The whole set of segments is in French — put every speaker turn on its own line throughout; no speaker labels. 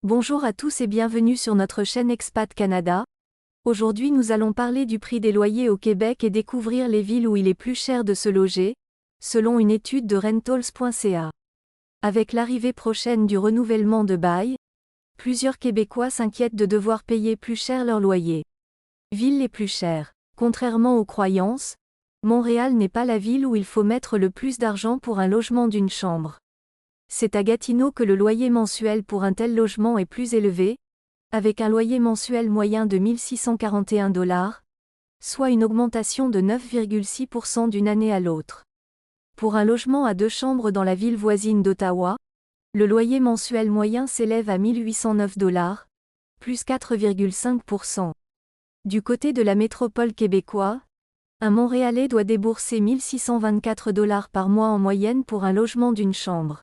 Bonjour à tous et bienvenue sur notre chaîne Expat Canada. Aujourd'hui nous allons parler du prix des loyers au Québec et découvrir les villes où il est plus cher de se loger, selon une étude de rentals.ca. Avec l'arrivée prochaine du renouvellement de bail, plusieurs Québécois s'inquiètent de devoir payer plus cher leur loyer. Villes les plus chères. Contrairement aux croyances, Montréal n'est pas la ville où il faut mettre le plus d'argent pour un logement d'une chambre. C'est à Gatineau que le loyer mensuel pour un tel logement est plus élevé, avec un loyer mensuel moyen de 1 641 $, soit une augmentation de 9,6% d'une année à l'autre. Pour un logement à 2 chambres dans la ville voisine d'Ottawa, le loyer mensuel moyen s'élève à 1 809 $, plus 4,5%. Du côté de la métropole québécoise, un Montréalais doit débourser 1 624 $ par mois en moyenne pour un logement d'une chambre.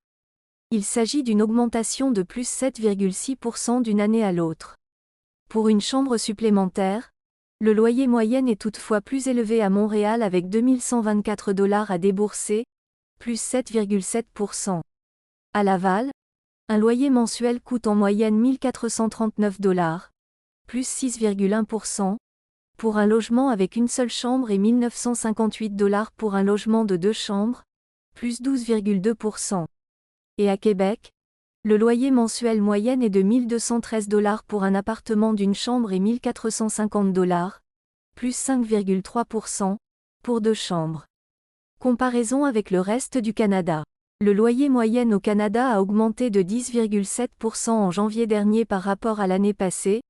Il s'agit d'une augmentation de plus 7,6% d'une année à l'autre. Pour une chambre supplémentaire, le loyer moyen est toutefois plus élevé à Montréal avec 2 124 $ à débourser, plus 7,7%. À Laval, un loyer mensuel coûte en moyenne 1 439 $, plus 6,1%, pour un logement avec une seule chambre et 1 958 $ pour un logement de 2 chambres, plus 12,2%. Et à Québec, le loyer mensuel moyen est de 1 213 $ pour un appartement d'une chambre et 1 450 $, plus 5,3%, pour 2 chambres. Comparaison avec le reste du Canada. Le loyer moyen au Canada a augmenté de 10,7% en janvier dernier par rapport à l'année passée,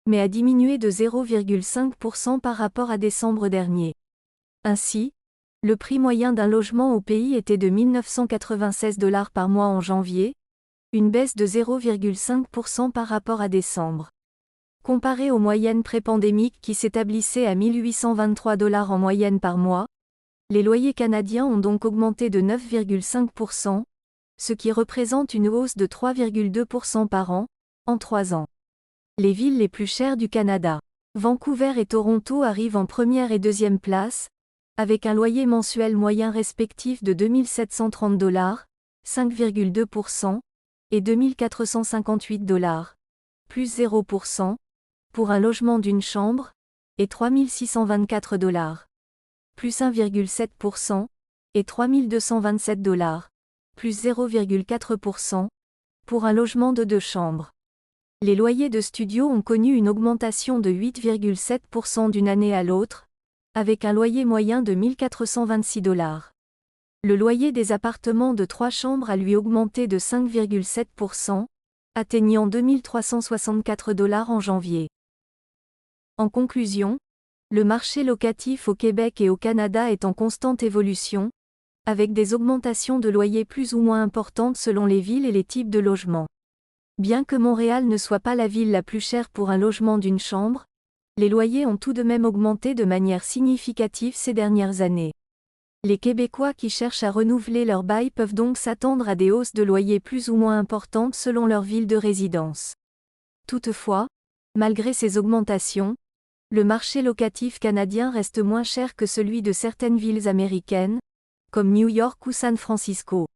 mais a diminué de 0,5% par rapport à décembre dernier. Ainsi, le prix moyen d'un logement au pays était de 1 996 $ par mois en janvier, une baisse de 0,5% par rapport à décembre. Comparé aux moyennes pré-pandémiques qui s'établissaient à 1 823 $ en moyenne par mois, les loyers canadiens ont donc augmenté de 9,5%, ce qui représente une hausse de 3,2% par an, en 3 ans. Les villes les plus chères du Canada. Vancouver et Toronto arrivent en première et deuxième place, avec un loyer mensuel moyen respectif de 2 730 $, 5,2%, et 2 458 $, plus 0%, pour un logement d'une chambre, et 3 624 $, plus 1,7%, et 3 227 $, plus 0,4%, pour un logement de 2 chambres. Les loyers de studio ont connu une augmentation de 8,7% d'une année à l'autre, avec un loyer moyen de 1 426 $. Le loyer des appartements de 3 chambres a lui augmenté de 5,7%, atteignant 2 364 $ en janvier. En conclusion, le marché locatif au Québec et au Canada est en constante évolution, avec des augmentations de loyers plus ou moins importantes selon les villes et les types de logements. Bien que Montréal ne soit pas la ville la plus chère pour un logement d'une chambre, les loyers ont tout de même augmenté de manière significative ces dernières années. Les Québécois qui cherchent à renouveler leur bail peuvent donc s'attendre à des hausses de loyers plus ou moins importantes selon leur ville de résidence. Toutefois, malgré ces augmentations, le marché locatif canadien reste moins cher que celui de certaines villes américaines, comme New York ou San Francisco.